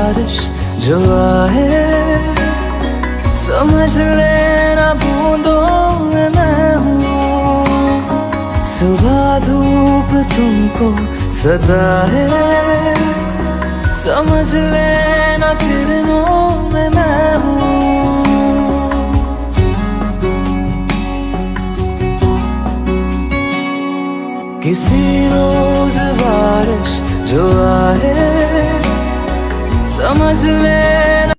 बारिश जो आए, समझ लेना बूंदों में मैं हूँ। सुबह धूप तुमको सताए, समझ लेना किरणों में मैं हूँ। किसी रोज बारिश जो आए, समझ लेना